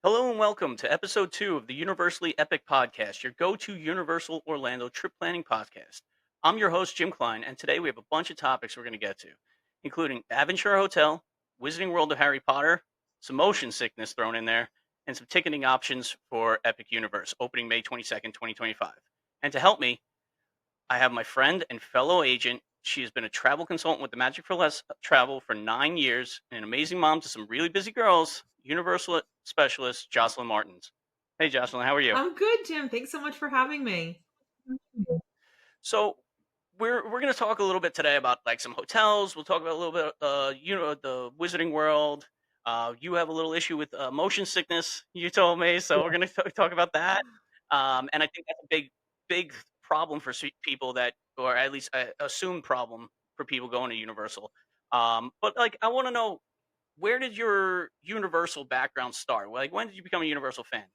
Hello and welcome to episode 2 of the Universally Epic Podcast, your go to Universal Orlando trip planning podcast. I'm your host, Jim Klein, and today we have a bunch of topics we're going to get to, including Aventura Hotel, Wizarding World of Harry Potter, some motion sickness thrown in there, and some ticketing options for Epic Universe, opening May 22nd, 2025. And to help me, I have my friend and fellow agent. She has been a travel consultant with the Magic for Less Travel for 9 years, and an amazing mom to some really busy girls, Universal specialist Jocelyn Martins. Hey, Jocelyn, how are you? I'm good, Jim. Thanks so much for having me. So we're going to talk a little bit today about like some hotels. We'll talk about a little bit, the Wizarding World. You have a little issue with motion sickness, you told me, so we're going to talk about that. And I think that's a big problem for people that, or at least I assume problem for people going to Universal. But like, I want to know, where did your Universal background start? Like, when did you become a Universal fan?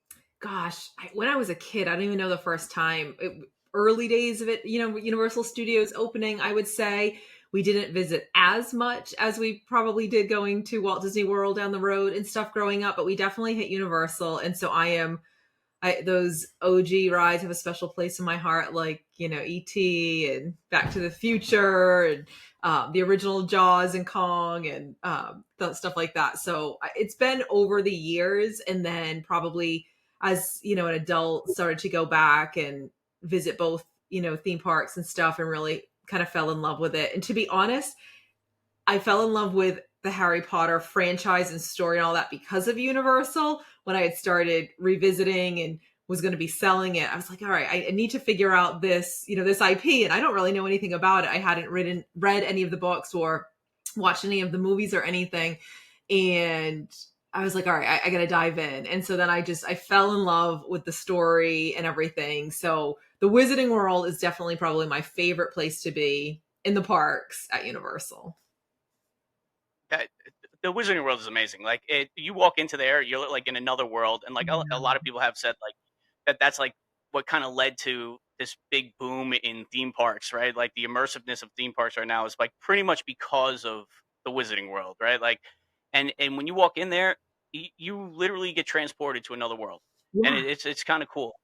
Gosh, when I was a kid, I don't even know the first time. Early days of it, Universal Studios opening, I would say. We didn't visit as much as we probably did going to Walt Disney World down the road and stuff growing up, but we definitely hit Universal. And so those OG rides have a special place in my heart, like, E.T. and Back to the Future and the original Jaws and Kong and stuff like that. So it's been over the years. And then probably as, an adult, started to go back and visit both, theme parks and stuff and really kind of fell in love with it. And to be honest, I fell in love with the Harry Potter franchise and story and all that because of Universal. When I had started revisiting and was going to be selling it, I was like, all right, I need to figure out this IP. And I don't really know anything about it. I hadn't read any of the books or watched any of the movies or anything. And I was like, all right, I got to dive in. And so then I fell in love with the story and everything. So the Wizarding World is definitely probably my favorite place to be in the parks at Universal. That the Wizarding World is amazing. Like you walk into there, you're like in another world, and like a lot of people have said like that's like what kind of led to this big boom in theme parks, right? Like the immersiveness of theme parks right now is like pretty much because of the Wizarding World, right? Like, and when you walk in there, you literally get transported to another world, and Yeah. it's kind of cool.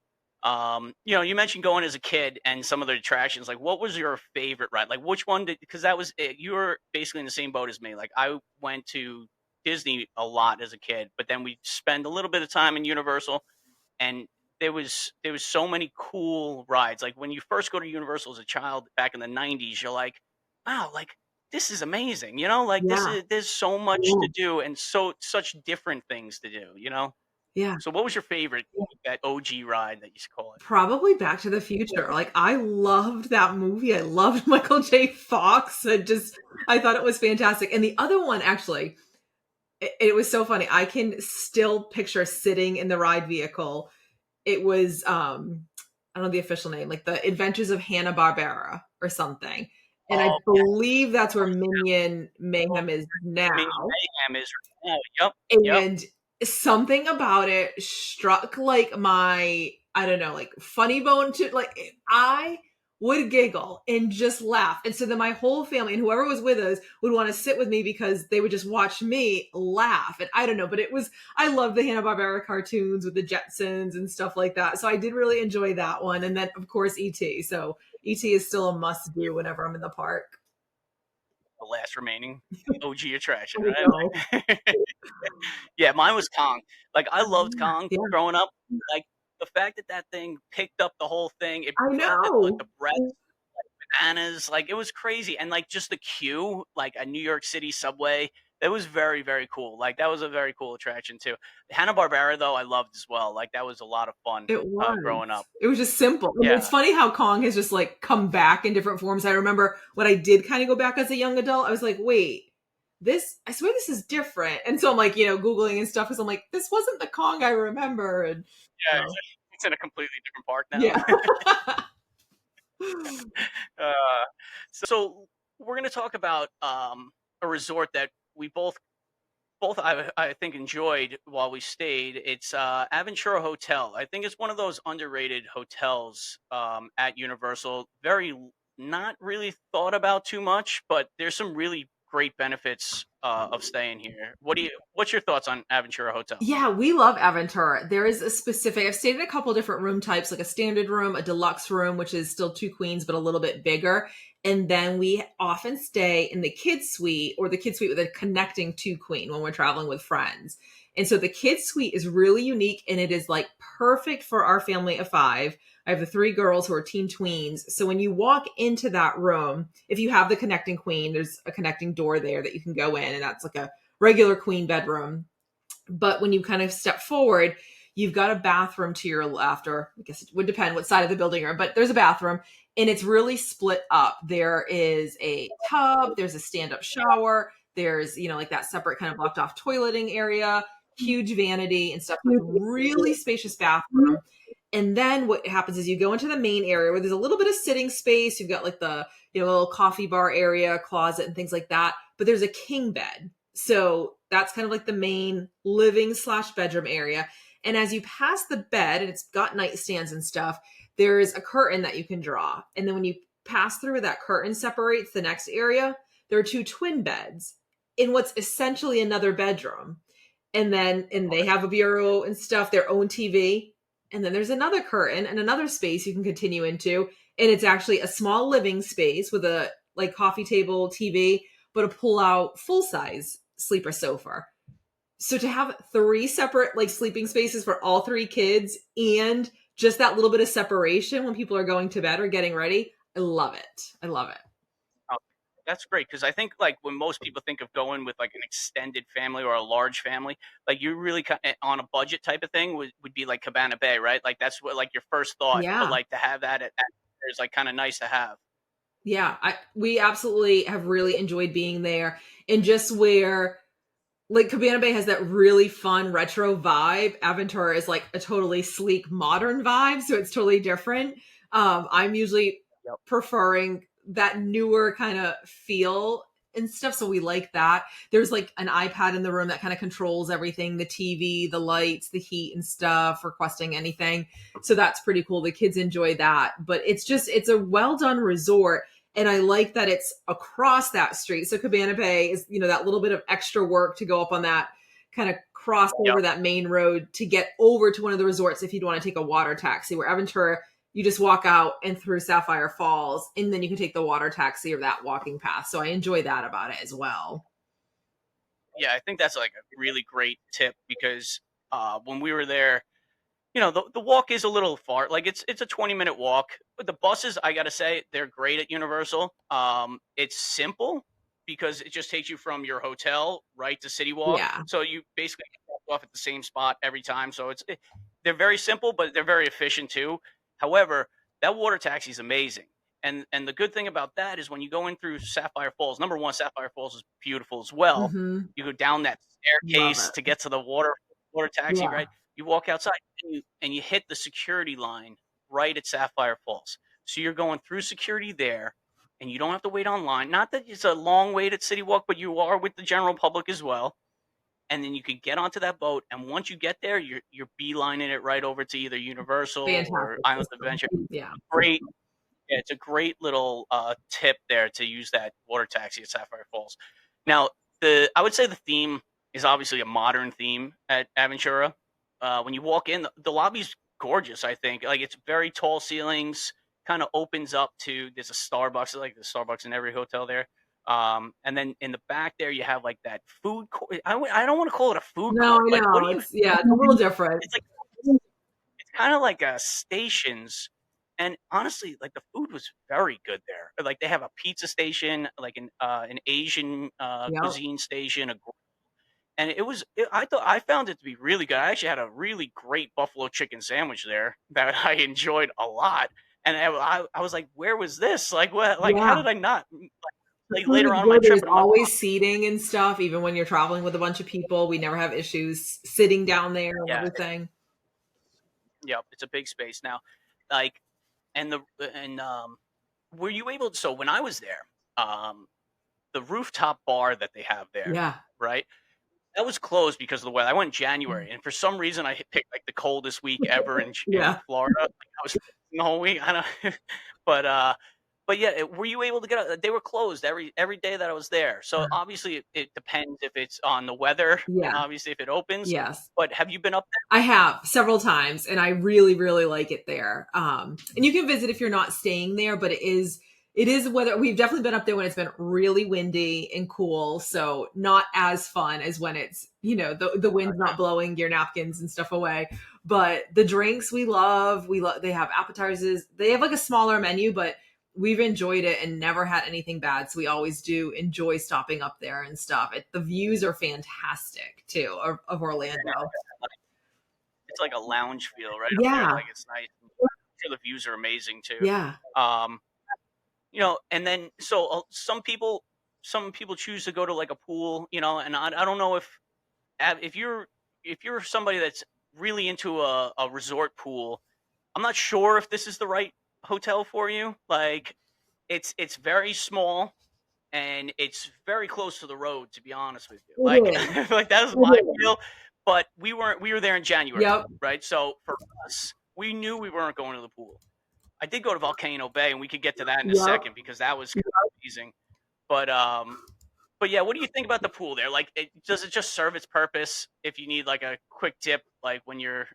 You mentioned going as a kid and some of the attractions. Like, what was your favorite ride? Like, which one did? Because that was it. You were basically in the same boat as me. Like, I went to Disney a lot as a kid, but then we spend a little bit of time in Universal, and there was so many cool rides. Like when you first go to Universal as a child back in the '90s, you're like, wow, like this is amazing. Like this Yeah. is there's so much to do and such different things to do. Yeah. So, what was your favorite that OG ride that you call it? Probably Back to the Future. Like I loved that movie. I loved Michael J. Fox. I thought it was fantastic. And the other one actually, it was so funny. I can still picture sitting in the ride vehicle. It was I don't know the official name, like the Adventures of Hanna-Barbera or something. And I Oh, yeah. believe that's where Minion Mayhem is now. Mini Mayhem is right now. Yep, yep. And something about it struck like my, I don't know, like funny bone to like I would giggle and just laugh. And so then my whole family and whoever was with us would want to sit with me because they would just watch me laugh. And I don't know, but I love the Hanna-Barbera cartoons with the Jetsons and stuff like that. So I did really enjoy that one. And then of course E.T. So E.T. is still a must do whenever I'm in the park. The last remaining OG attraction, I right? know. Yeah, mine was Kong. Like I loved Kong Yeah. growing up. Like the fact that thing picked up the whole thing, it I brought like know. the breath, bananas, like it was crazy, and like just the queue, like a New York City subway. That was very, very cool. Like that was a very cool attraction too. Hanna Barbera though, I loved as well. Like that was a lot of fun It was. growing up. It was just simple. And Yeah, it's funny how Kong has just like come back in different forms. I remember when I did kind of go back as a young adult, I was like, wait, I swear this is different. And so I'm like, Googling and stuff because I'm like, this wasn't the Kong I remember. And yeah. so, It's in a completely different park now. yeah. uh, so we're going to talk about a resort that we both I think enjoyed while we stayed. It's Aventura Hotel. I think it's one of those underrated hotels at Universal. Very not really thought about too much, but there's some really great benefits of staying here. What's your thoughts on Aventura Hotel? Yeah, we love Aventura. There is a specific, I've stayed in a couple different room types, like a standard room, a deluxe room, which is still two queens, but a little bit bigger. And then we often stay in the kids suite or the kids suite with a connecting two queen when we're traveling with friends. And so the kids suite is really unique and it is like perfect for our family of five. I have the three girls who are teen tweens. So when you walk into that room, if you have the connecting queen, there's a connecting door there that you can go in, and that's like a regular queen bedroom. But when you kind of step forward, you've got a bathroom to your left, or I guess it would depend what side of the building you're in, but there's a bathroom and it's really split up. There is a tub, there's a stand up shower, there's, like that separate kind of blocked off toileting area, huge vanity and stuff, with a really spacious bathroom. And then what happens is you go into the main area where there's a little bit of sitting space. You've got like the, little coffee bar area, closet, and things like that. But there's a king bed. So that's kind of like the main living/bedroom area. And as you pass the bed, and it's got nightstands and stuff, there's a curtain that you can draw. And then when you pass through, that curtain separates the next area. There are two twin beds in what's essentially another bedroom. And they have a bureau and stuff, their own TV. And then there's another curtain and another space you can continue into. And it's actually a small living space with a like coffee table, TV, but a pull out full size sleeper sofa. So to have three separate like sleeping spaces for all three kids and just that little bit of separation when people are going to bed or getting ready, I love it. I love it. Oh, that's great because I think like when most people think of going with like an extended family or a large family, like you really on a budget type of thing would be like Cabana Bay, right? Like that's what like your first thought, but Yeah. like to have that is like kind of nice to have. Yeah. We absolutely have really enjoyed being there, and just where like Cabana Bay has that really fun retro vibe. Aventura is like a totally sleek modern vibe, so it's totally different. I'm usually Yep. preferring that newer kind of feel and stuff, so we like that. There's like an iPad in the room that kind of controls everything, the TV, the lights, the heat and stuff, requesting anything. So that's pretty cool. The kids enjoy that. But it's a well done resort. And I like that it's across that street. So Cabana Bay is, that little bit of extra work to go up on that kind of cross Yep. over that main road to get over to one of the resorts if you'd want to take a water taxi. Where Aventura, you just walk out and through Sapphire Falls, and then you can take the water taxi or that walking path. So I enjoy that about it as well. Yeah, I think that's like a really great tip because when we were there, the walk is a little far. Like it's a 20-minute walk, but the buses, I gotta say, they're great at Universal. It's simple because it just takes you from your hotel right to City Walk. Yeah. So you basically get off at the same spot every time. So they're very simple, but they're very efficient too. However, that water taxi is amazing. And the good thing about that is when you go in through Sapphire Falls, number one, Sapphire Falls is beautiful as well. Mm-hmm. You go down that Love staircase it. to get to the water taxi, Yeah. right? You walk outside and you hit the security line right at Sapphire Falls. So you're going through security there and you don't have to wait online. Not that it's a long wait at City Walk, but you are with the general public as well. And then you could get onto that boat, and once you get there, you're beelining it right over to either Universal or Fantastic Islands of system. Adventure. Yeah. Great, yeah, it's a great little tip there to use that water taxi at Sapphire Falls. Now, I would say the theme is obviously a modern theme at Aventura. When you walk in, the lobby's gorgeous. I think like it's very tall ceilings, kind of opens up to there's a Starbucks, like the Starbucks in every hotel there. And then in the back there, you have like that food court. I don't want to call it a food No, court. I Like, what know. do you? It's a little different. It's like it's kind of like a stations. And honestly, like the food was very good there. Like they have a pizza station, like an Asian Yep. cuisine station, and I found it to be really good. I actually had a really great buffalo chicken sandwich there that I enjoyed a lot. And I was like, where was this? Like what? Like how Yeah. did I not? The Like food later is on in my good. trip, There's and I'm like, always seating and stuff, even when you're traveling with a bunch of people. We never have issues sitting down there and yeah, everything. yep, it's a big space now. Like and the and were you able to, so when I was there, the rooftop bar that they have there, Yeah. right? That was closed because of the weather. I went in Mm. January, and for some reason, I picked like the coldest week ever in Yeah. Florida. Like, I was freezing the whole week. I don't, but But yeah, were you able to get out? They were closed every day that I was there. So obviously it depends if it's on the weather Yeah. and obviously if it opens. Yes. But have you been up I have several times, and I really, really like it there. And you can visit if you're not staying there, but it is weather. We've definitely been up there when it's been really windy and cool, so not as fun as when it's the wind's not blowing your napkins and stuff away. But the drinks we love. They have appetizers. They have like a smaller menu, but we've enjoyed it and never had anything bad. So we always do enjoy stopping up there and stuff. The views are fantastic too of Orlando. there? It's like a lounge feel right up there. Yeah, Like it's nice. I'm sure the views are amazing too. yeah. Um, and then so some people choose to go to like a pool, and I don't know if you're somebody that's really into a resort pool. I'm not sure if this is the right hotel for you. Like it's very small and it's very close to the road, to be honest with you. Like It is. like that was my feel. But we were there in January, Yep. right? So for us, we knew we weren't going to the pool. I did go to Volcano Bay, and we could get to that in a Yep. second because that was kind of amazing. But but yeah, what do you think about the pool there? Like, does it just serve its purpose if you need like a quick dip, like when you're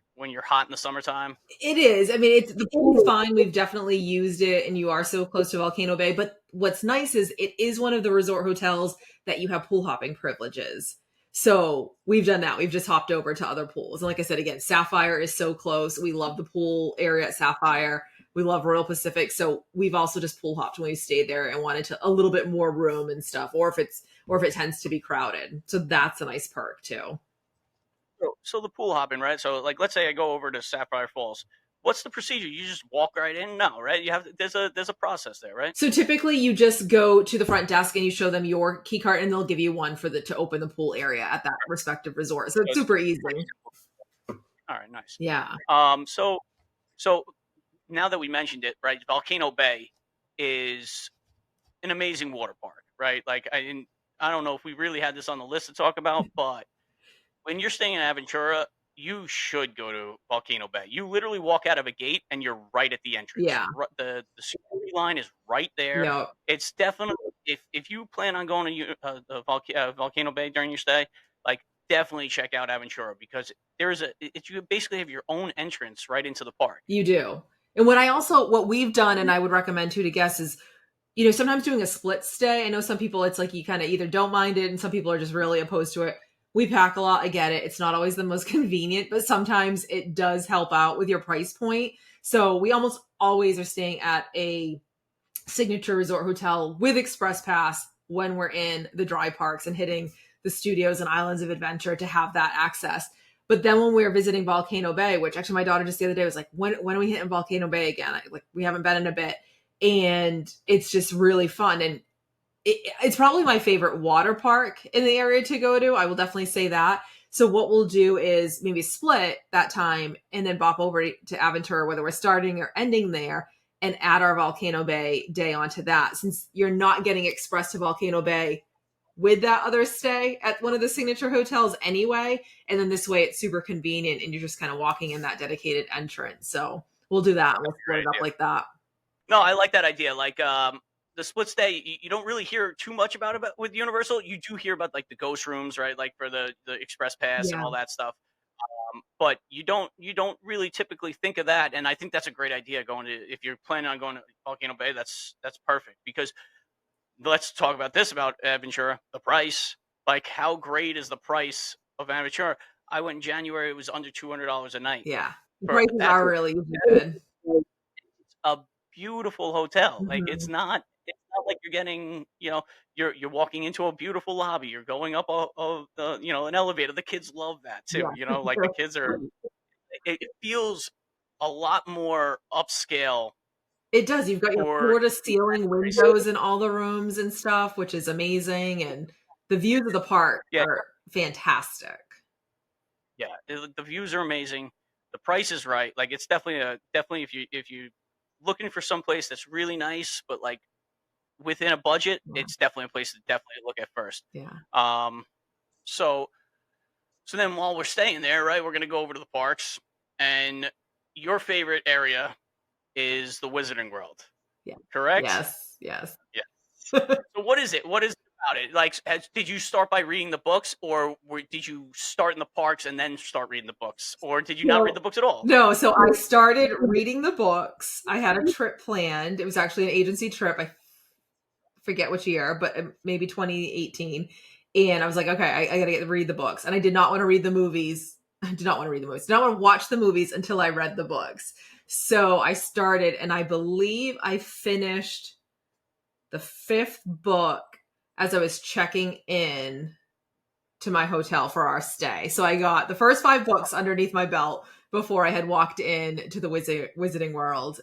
hot in the summertime? It is. I mean, it's the pool's fine. We've definitely used it, and you are so close to Volcano Bay. But what's nice is it is one of the resort hotels that you have pool hopping privileges. So we've done that. We've just hopped over to other pools. And like I said, again, Sapphire is so close. We love the pool area at Sapphire. We love Royal Pacific. So we've also just pool hopped when we stayed there and wanted to a little bit more room and stuff, or if it tends to be crowded. So that's a nice perk too. So the pool hopping, right? So like, let's say I go over to Sapphire Falls. What's the procedure? You just walk right in? No, right? You have there's a process there, right? So typically you just go to the front desk and you show them your key card and they'll give you one to open the pool area at that respective resort. So So it's it's super easy. pretty simple. All right, nice. Yeah. So now that we mentioned it, right? Volcano Bay is an amazing water park, right? Like I don't know if we really had this on the list to talk about, but when you're staying in Aventura, you should go to Volcano Bay. You literally walk out of a gate and you're right at the entrance. Yeah. The security line is right there. Yep. It's definitely if you plan on going to Volcano Bay during your stay, like definitely check out Aventura because you basically have your own entrance right into the park. You do. And what we've done and I would recommend too to guests is, sometimes doing a split stay. I know some people it's like you kind of either don't mind it and some people are just really opposed to it. We pack a lot. I get it. It's not always the most convenient, but sometimes it does help out with your price point. So we almost always are staying at a signature resort hotel with express pass when we're in the dry parks and hitting the studios and islands of adventure to have that access. But then when we were visiting Volcano Bay, which actually my daughter just the other day was like, when are we hitting Volcano Bay again? We haven't been in a bit. And it's just really fun. And it's probably my favorite water park in the area to go to. I will definitely say that. So what we'll do is maybe split that time and then bop over to Aventura, whether we're starting or ending there, and add our Volcano Bay day onto that. Since you're not getting express to Volcano Bay with that other stay at one of the signature hotels anyway. And then this way it's super convenient and you're just kind of walking in that dedicated entrance. So we'll do that. We'll split Great it up idea. like that. No, I like that idea. Like the split stay, you don't really hear too much about it with Universal. You do hear about like the ghost rooms, right? Like for the express pass and Yeah. all that stuff. But you don't really typically think of that, and I think that's a great idea. Going to if you're planning on going to Volcano Bay, that's perfect because let's talk about this about Aventura, the price. Like, how great is the price of Aventura? I went in January; it was under $200 a night Yeah. The for prices that's are really good. a beautiful hotel. Like, Mhm. it's not like you're getting you're walking into a beautiful lobby. You're going up an elevator. The kids love that too. Yeah. Like the kids are. It feels a lot more upscale It does. You've got your for floor to ceiling price. windows in all the rooms and stuff, which is amazing. And the views of the park Yeah, are fantastic. yeah. The views are amazing. The price is right. Like it's definitely if you looking for some place that's really nice, but like within a budget, Yeah. it's definitely a place to definitely look at first. Yeah. Um, so so then while we're staying there, right, we're gonna go over to the parks, and your favorite area is the Wizarding World. Yeah. correct? Yes, yes. Yeah. So what is it? What is it about it? Like, did you start by reading the books, or did you start in the parks and then start reading the books, or did you not read So the books at all? no, so I started reading the books. I had a trip planned. It was actually an agency trip. I forget which year, but maybe 2018. And I was like, okay, I got to get read the books. And I did not want to read the movies. I did not want to read the movies. Did not want to watch the movies until I read the books. So I started, and I believe I finished the fifth book as I was checking in to my hotel for our stay. So I got the first five books underneath my belt before I had walked in to the Wizarding World.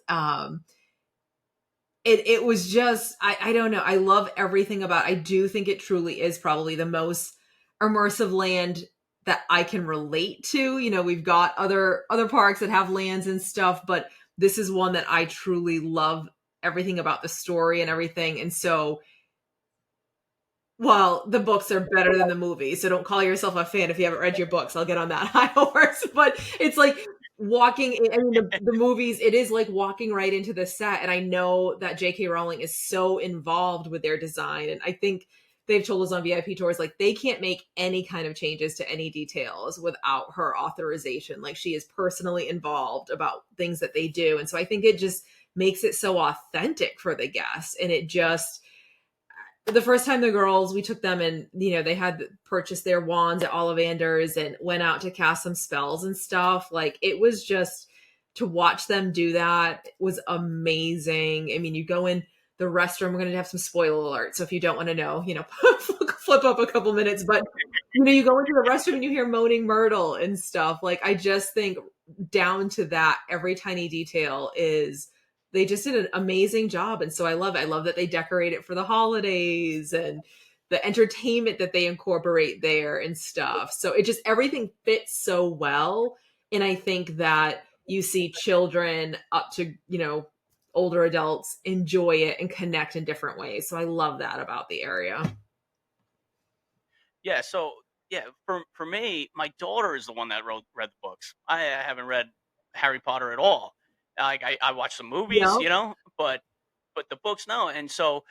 It was just I don't know. I love everything about. I do think it truly is probably the most immersive land that I can relate to. You know, we've got other parks that have lands and stuff, but this is one that I truly love everything about the story and everything. And so well, the books are better than the movies, so don't call yourself a fan if you haven't read your books. I'll get on that high horse, but it's like walking in, I mean, the movies, it is like walking right into the set, and I know that J.K. Rowling is so involved with their design, and I think they've told us on VIP tours, like, they can't make any kind of changes to any details without her authorization. Like, she is personally involved about things that they do, and so I think it just makes it so authentic for the guests, and it just the first time the girls we took them and they had purchased their wands at Ollivander's and went out to cast some spells and stuff. Like, it was just to watch them do that was amazing. I mean, you go in the restroom, we're going to have some spoiler alert, so if you don't want to know, flip up a couple minutes, but you go into the restroom and you hear moaning Myrtle and stuff. Like, I just think down to that every tiny detail is they just did an amazing job. And so I love it. I love that they decorate it for the holidays and the entertainment that they incorporate there and stuff. So it just everything fits so well. And I think that you see children up to, older adults enjoy it and connect in different ways. So I love that about the area. Yeah. So yeah, for me, my daughter is the one that read the books. I haven't read Harry Potter at all. Like, I watched some movies, Yep. but the books, no. And so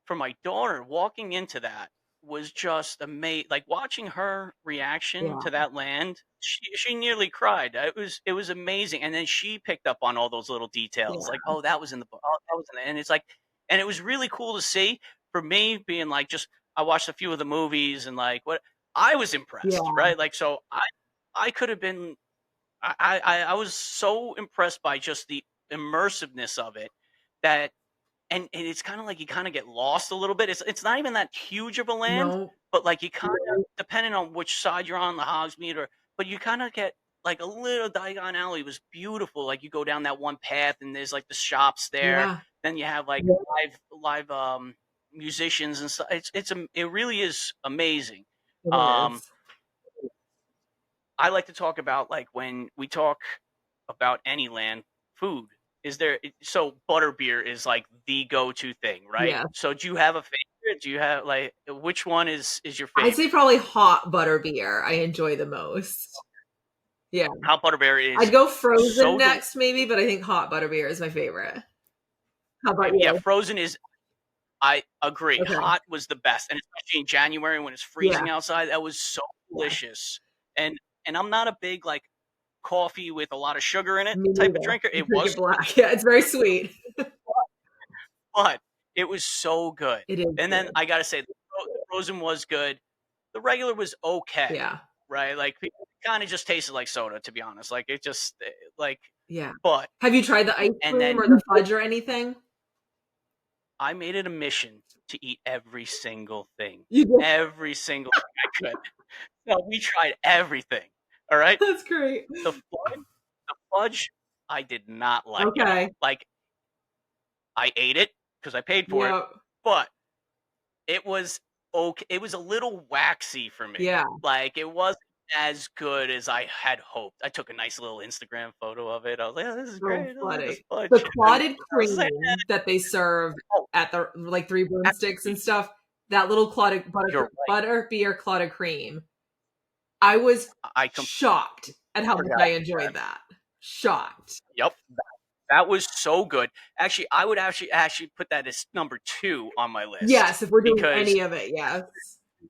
for my daughter, walking into that was just amazing. Like, watching her reaction Yeah. to that land, she nearly cried. It was amazing. And then she picked up on all those little details, Yeah. like, oh, that was in the book. Oh, that was in the, and it's like, and it was really cool to see. For me, being like, just I watched a few of the movies, and like, what I was impressed, Yeah. right? Like, so I could have been I was so impressed by just the immersiveness of it, that and it's kind of like you kind of get lost a little bit. It's not even that huge of a land, No. but like you kind of, depending on which side you're on, the Hogsmeade, but you kind of get like a little Diagon Alley was beautiful. Like, you go down that one path and there's like the shops there. Yeah. Then you have like live musicians and stuff. It really is amazing. It Um, is. I like to talk about, like, when we talk about any land, food. Is there so butterbeer is like the go-to thing, right? Yeah. So do you have a favorite? Do you have, like, which one is your I'd say favorite? probably hot butter beer I enjoy the most. Yeah. Hot butterbeer I'd is go frozen so next maybe, but I think hot butter beer is my favorite. How about yeah, you? frozen is I agree. Okay. Hot was the best, and especially in January when it's Yeah. freezing outside, that was so Yeah. delicious. And I'm not a big, like, coffee with a lot of sugar in it Me type of neither. drinker. I It drink it was black. Yeah, it's very sweet. but it was so good. It is And then good. I gotta say, the frozen was good. The regular was okay, Yeah. right? Like, it kind of just tasted like soda, to be honest. Like, it just like, Yeah. but Have you tried the ice and cream then or the fudge or anything? I made it a mission to eat every single thing, You did. every single thing I could. No, we tried everything. All right, That's great. the fudge, I did not like at Okay. all. Like, I ate it because I paid for it, Yep. but it was okay. It was a little waxy for me. Yeah. Like, it wasn't as good as I had hoped. I took a nice little Instagram photo of it. I was like, "Oh, this is So great. Oh, look at this funny. The fudge." And clotted I was like, cream that they serve "Oh, at the like Three Broomsticks and actually, stuff, that little clotted you're right. butter beer clotted cream. I was I completely shocked at how much forgot I about that." enjoyed that. Shocked. Yep. That was so good. Actually, I would actually put that as number 2 on my list Yes, if we're doing because any of it, yes. it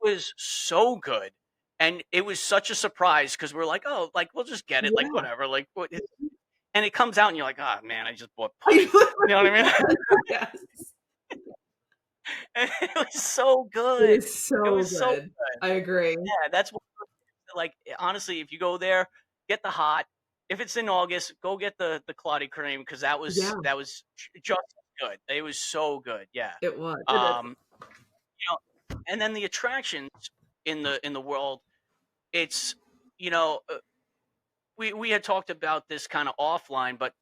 was so good, and it was such a surprise because 'cause we're like, "Oh, like, we'll just get it, like, Yeah. whatever, like, what it," and it comes out and you're like, "Oh, man, I just bought I pudding." You know what I mean? literally yes. And it was so It good. is It so was so good. good. I agree. Yeah, that's what, like, honestly, if you go there, get the hot. If it's in August, go get the clotted cream because Yeah, that was just as good. It was so good, yeah. it was. It is. Um, you know, and then the attractions in the world, it's, you know, we had talked about this kind of offline, but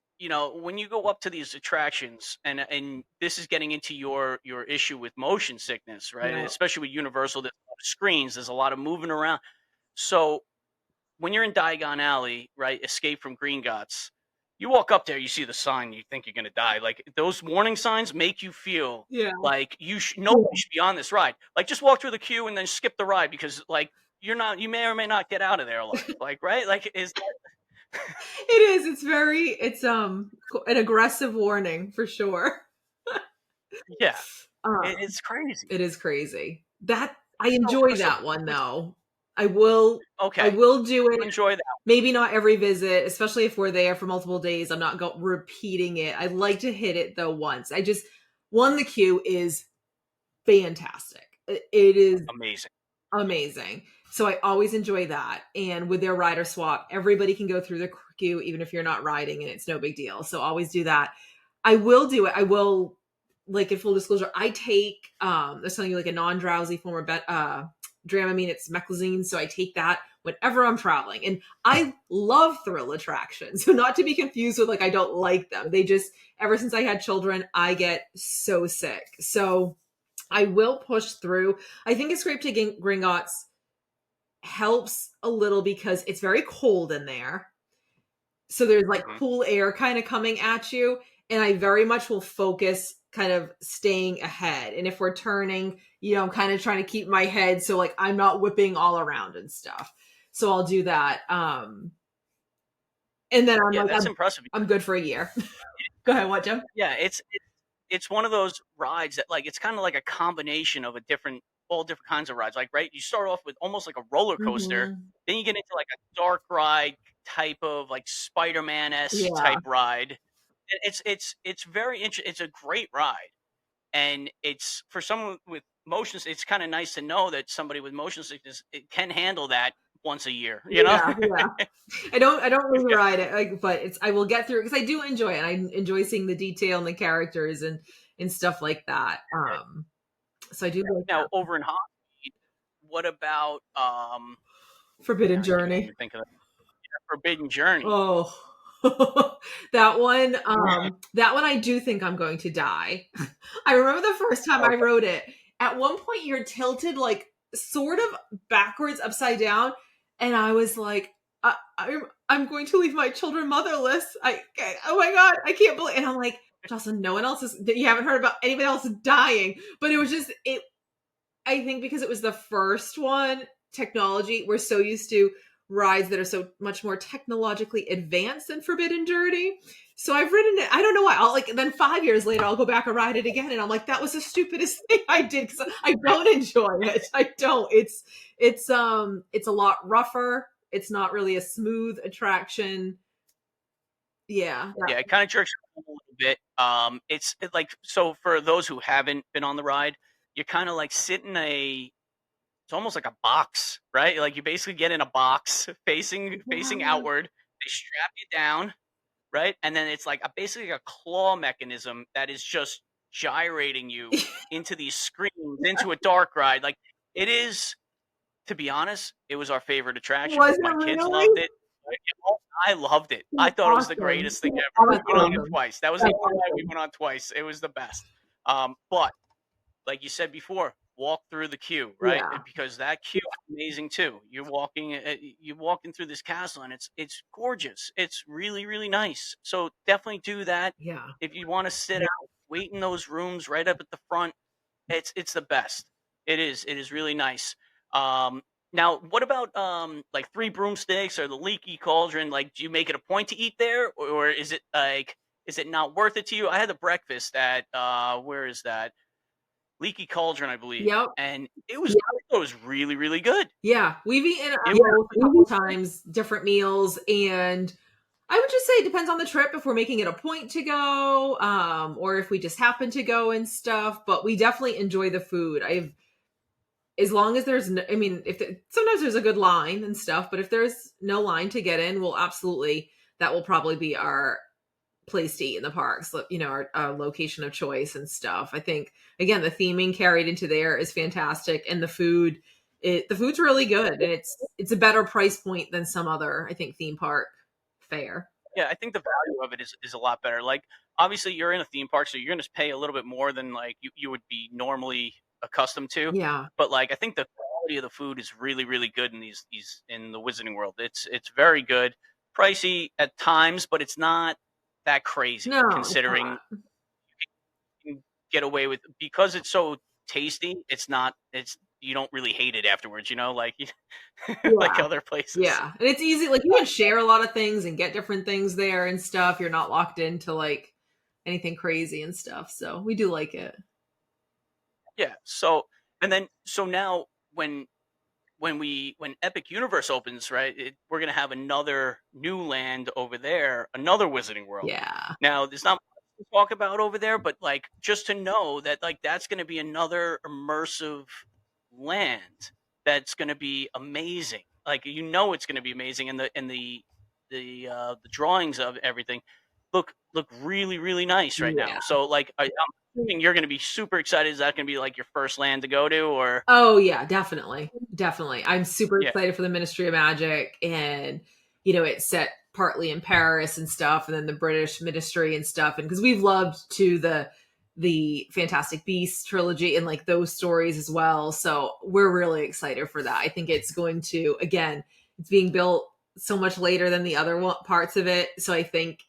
when you go up to these attractions, and this is getting into your issue with motion sickness, right? Yeah. Especially with Universal, there's a lot of screens, there's a lot of moving around. So when you're in Diagon Alley, right, Escape from Green Gots, you walk up there, you see the sign, you think you're gonna die. Like those warning signs make you feel Yeah. like nobody should be on this ride. Like just walk through the queue and then skip the ride because like you may or may not get out of there alive. Like right, like is It is. It's very it's an aggressive warning for sure. yeah, Um, it's crazy. it is crazy. That I So enjoy so that one let's though. I will I okay, will do you it. enjoy that. Maybe not every visit, especially if we're there for multiple days. I'm not repeating it. I like to hit it though once. I just one the queue is fantastic. It is Amazing. amazing. So I always enjoy that. And with their rider swap, everybody can go through the queue, even if you're not riding, and it's no big deal. So always do that. I will do it. I will, like, in full disclosure, I take, they're telling you like a non drowsy form of Dramamine. It's meclizine. So I take that whenever I'm traveling. And I love thrill attractions. So not to be confused with like, I don't like them. They just, ever since I had children, I get so sick. So I will push through. I think Escape to Gringotts helps a little because it's very cold in there. So there's like Hmm. cool air kind of coming at you. And I very much will focus kind of staying ahead. And if we're turning, I'm kind of trying to keep my head so like I'm not whipping all around and stuff. So I'll do that. And then I'm Yeah, like, that's I'm, impressive. I'm good for a year. Go ahead, what, Jim? Yeah, it's one of those rides that like it's kind of like a combination of a different all different kinds of rides. Like right, you start off with almost like a roller coaster, Hmm. then you get into like a dark ride type of like Spider-Man esque Yeah. type ride. It's very interesting. It's a great ride, and it's for someone with motion. It's kind of nice to know that somebody with motion sickness it can handle that once a year. You know? Yeah, yeah. I don't really Yeah. ride it, like, but it's I will get through it because I do enjoy it. I enjoy seeing the detail and the characters and stuff like that. So I do like Now that. over in Hollywood, what about Forbidden I can't Journey. even think of it. Forbidden Journey. Oh, that one I do think I'm going to die. I remember the first time I Okay. wrote it. At one point, you're tilted like sort of backwards, upside down, and I was like, I'm going to leave my children motherless. Oh my god, I can't believe. And I'm like, Jocelyn, no one else is. You haven't heard about anybody else dying, but it was just it. I think because it was the first one, technology, we're so used to rides that are so much more technologically advanced than Forbidden Journey. So I've ridden it. I don't know why. I'll like then 5 years later I'll go back and ride it again, and I'm like, that was the stupidest thing I did because I don't enjoy it. I don't. It's a lot rougher. It's not really a smooth attraction. Yeah. Yeah, it kind of jerks you around a little bit. Like so for those who haven't been on the ride, you're kind of like sitting it's almost like a box, right? Like you basically get in a box facing Yeah. outward. They strap you down, right? And then it's like basically a claw mechanism that is just gyrating you into these screens, into a dark ride. Like it is, to be honest, it was our favorite attraction. Was it My kids really? loved it. Like, I loved it. I That's thought it was the awesome. greatest thing ever. Oh, We that's went on it awesome. twice. That was the That's only ride we awesome. went on twice. It was the best. But like you said before, walk through the queue, right? Yeah. Because that queue is amazing too. You're walking through this castle, and it's gorgeous. It's really really nice. So definitely do that Yeah. if you want to sit out, wait in those rooms right up at the front. It's the best. It is really nice. Um, Now, what about like Three Broomsticks or the Leaky Cauldron? Like, do you make it a point to eat there, or is it like is it not worth it to you? I had the breakfast at where is that? Leaky Cauldron, I believe, Yep. and it was really really good. Yeah, we've eaten It at was both a couple times, different meals, and I would just say it depends on the trip if we're making it a point to go, or if we just happen to go and stuff. But we definitely enjoy the food. I've as long as there's, no, I mean, sometimes there's a good line and stuff, but if there's no line to get in, we'll absolutely that will probably be our place to eat in the parks. You know, our location of choice and stuff. I think again the theming carried into there is fantastic, and the food's really good, and it's a better price point than some other I think theme park fare. Yeah, I think the value of it is a lot better. Like, obviously, you're in a theme park, so you're going to pay a little bit more than like you would be normally accustomed to. Yeah, But like, I think the quality of the food is really really good in these in the Wizarding World. It's very good, pricey at times, but it's not that crazy no, it's considering not. you can get away with because it's so tasty. It's not it's you don't really hate it afterwards, like like Yeah. other places. Yeah. And it's easy. Like you can share a lot of things and get different things there and stuff. You're not locked into like anything crazy and stuff. So we do like it. Yeah. So now when Epic Universe opens, right, we're gonna have another new land over there, another Wizarding World. Yeah. Now, there's not much to talk about over there, but like just to know that like that's gonna be another immersive land that's gonna be amazing. Like it's gonna be amazing, and the drawings of everything look really really nice right now. Yeah. So like I'm assuming you're gonna be super excited. Is that gonna be like your first land to go to, or Oh yeah, definitely. Definitely. I'm super yeah? excited for the Ministry of Magic, and it's set partly in Paris and stuff, and then the British Ministry and stuff. And because we've loved to the Fantastic Beasts trilogy and like those stories as well. So we're really excited for that. I think it's going to again, it's being built so much later than the other parts of it. So I think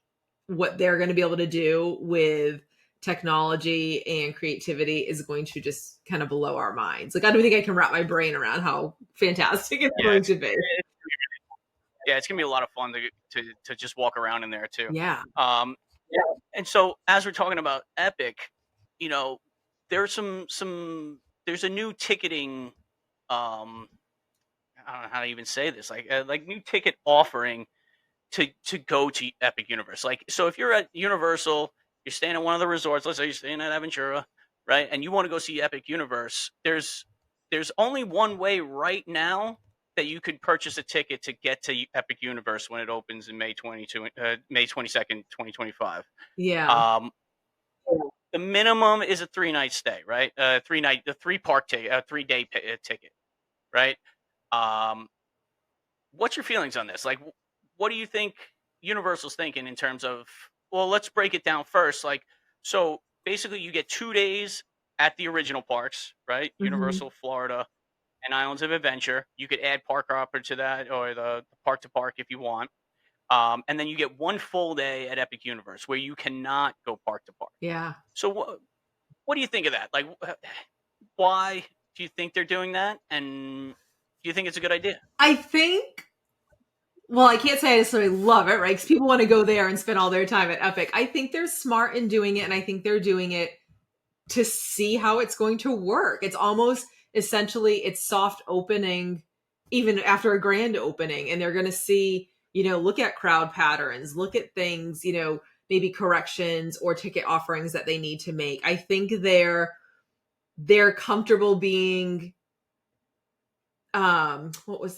what they're going to be able to do with technology and creativity is going to just kind of blow our minds. Like I don't think I can wrap my brain around how fantastic it's Yeah, going to be. it's gonna be a lot of fun to just walk around in there too. Yeah. Yeah, and so as we're talking about Epic, you know, there's there's a new ticketing. Um, I don't know how to even say this. Like new ticket offering to go to Epic Universe. Like, so if you're at Universal, you're staying at one of the resorts. Let's say you're staying at Aventura, right? And you want to go see Epic Universe. There's only one way right now that you could purchase a ticket to get to Epic Universe when it opens in May 22nd, 2025. Yeah. Um, the minimum is a 3 night stay, right? The 3 park ticket, a 3 day ticket, right? Um, what's your feelings on this? Like, what do you think Universal's thinking in terms of? Well, let's break it down first. Like, so basically, you get 2 days at the original parks, right? Hmm. Universal, Florida, and Islands of Adventure. You could add Park Hopper to that, or the Park to Park if you want. And then you get 1 full day at Epic Universe where you cannot go park to park. Yeah. So, what do you think of that? Like, why do you think they're doing that? And do you think it's a good idea? I think well, I can't say I necessarily love it, right? Because people want to go there and spend all their time at Epic. I think they're smart in doing it, and I think they're doing it to see how it's going to work. It's almost essentially it's soft opening even after a grand opening, and they're going to see, look at crowd patterns, look at things, maybe corrections or ticket offerings that they need to make. I think they're comfortable being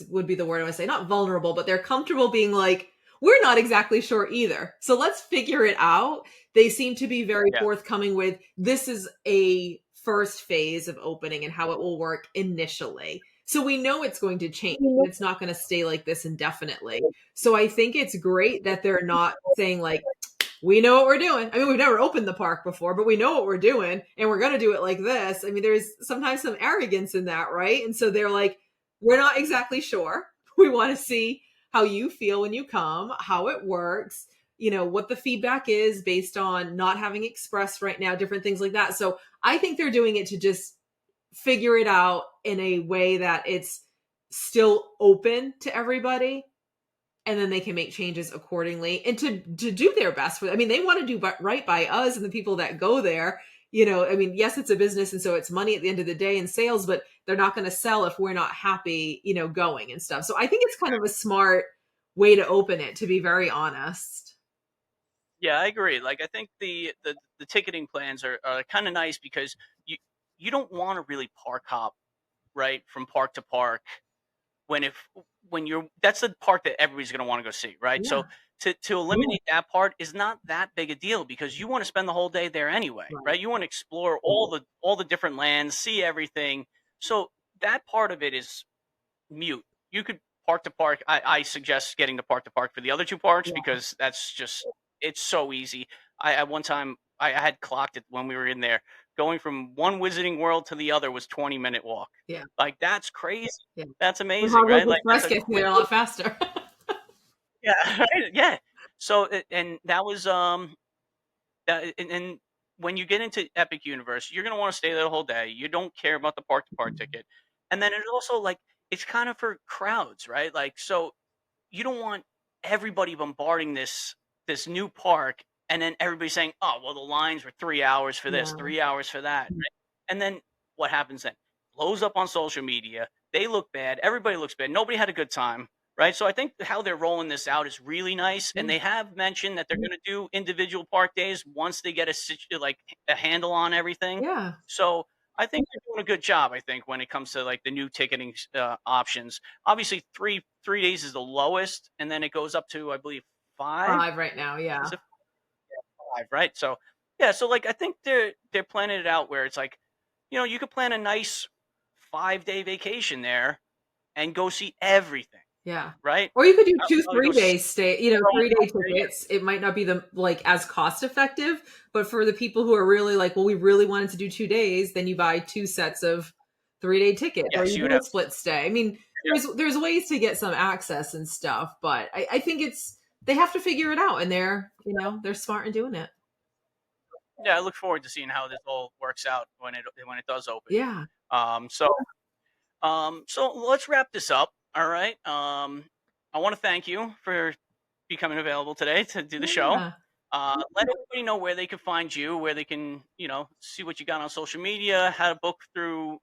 would be the word I would say, not vulnerable, but they're comfortable being like, we're not exactly sure either. So let's figure it out. They seem to be very Yeah. forthcoming with this is a first phase of opening and how it will work initially. So we know it's going to change and it's not going to stay like this indefinitely. So I think it's great that they're not saying like, we know what we're doing. I mean, we've never opened the park before, but we know what we're doing and we're going to do it like this. I mean, there's sometimes some arrogance in that, right? And so they're like, we're not exactly sure. We want to see how you feel when you come, how it works, what the feedback is based on not having expressed right now, different things like that. So I think they're doing it to just figure it out in a way that it's still open to everybody, and then they can make changes accordingly and to do their best for. I mean, they want to do right by us and the people that go there. I mean, yes, it's a business, and so it's money at the end of the day in sales, but they're not going to sell if we're not happy, going and stuff. So I think it's kind of a smart way to open it, to be very honest. Yeah, I agree. Like, I think the ticketing plans are kind of nice because you don't want to really park hop, right, from park to park when if when you're that's the part that everybody's going to want to go see, right? Yeah. So to eliminate that part is not that big a deal because you want to spend the whole day there anyway, Right. right? You want to explore all the different lands, see everything. So that part of it is mute. You could park to park. I suggest getting the park to park for the other two parks Yeah. because that's just it's so easy. I at one time I had clocked it when we were in there. Going from one Wizarding World to the other was 20-minute walk. Yeah. Like that's crazy. Yeah. That's The amazing, right? Hogwarts Like that's Express a gets me quick there a lot faster. yeah, right? Yeah. So and that was and when you get into Epic Universe, you're gonna want to stay there the whole day. You don't care about the park to park ticket, and then it's also like it's kind of for crowds, right? Like so you don't want everybody bombarding this new park and then everybody saying, "Oh, well, the lines were 3 hours for this, Yeah. 3 hours for that," right? And then what happens then? Blows up on social media. They look bad. Everybody looks bad. Nobody had a good time, right? So I think how they're rolling this out is really nice, and Yeah. they have mentioned that they're going to do individual park days once they get like a handle on everything. Yeah. So I think they're doing a good job. I think when it comes to like the new ticketing options, obviously three days is the lowest, and then it goes up to I believe 5. 5 right now. Yeah. Is it 5? Right. So yeah. So like I think they're planning it out where it's like, you could plan a nice 5-day vacation there and go see everything. Yeah. Right. Or you could do 2, Probably 3 days stay, 3-day yeah. tickets. It might not be like as cost effective, but for the people who are really like, well, we really wanted to do 2 days, then you buy 2 sets of 3-day tickets, or Yes, you you would do a have. split stay. I mean, there's ways to get some access and stuff, but I think they have to figure it out, and they're smart in doing it. Yeah, I look forward to seeing how this all works out when it does open. Yeah. Um, so so let's wrap this up. All right. I want to thank you for becoming available today to do the show. Yeah. Let everybody know where they can find you, where they can, see what you got on social media, how to book through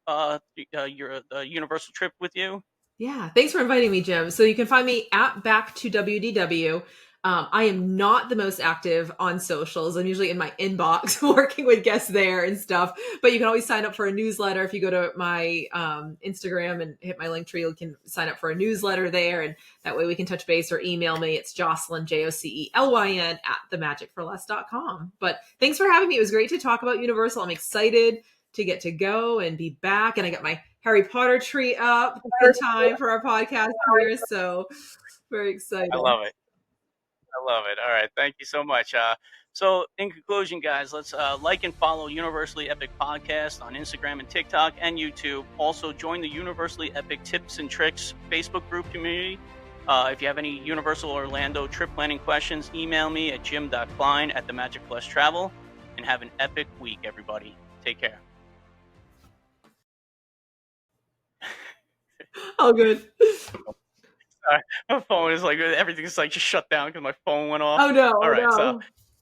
your Universal trip with you. Yeah, thanks for inviting me, Jim. So you can find me at Back to WDW. I am not the most active on socials. I'm usually in my inbox working with guests there and stuff. But you can always sign up for a newsletter. If you go to my Instagram and hit my link tree, you can sign up for a newsletter there. And that way we can touch base or email me. It's Jocelyn, Jocelyn at themagicforless.com. But thanks for having me. It was great to talk about Universal. I'm excited to get to go and be back. And I got my Harry Potter tree up in time for our podcast here. So very excited. I love it. I love it. All right. Thank you so much. So, in conclusion, guys, let's like and follow Universally Epic Podcast on Instagram and TikTok and YouTube. Also, join the Universally Epic Tips and Tricks Facebook group community. If you have any Universal Orlando trip planning questions, email me at jim.klein at the Magic Plus Travel. And have an epic week, everybody. Take care. Oh, good. Sorry, my phone is like everything's like just shut down because my phone went off. Oh, no. All Oh, right, so no.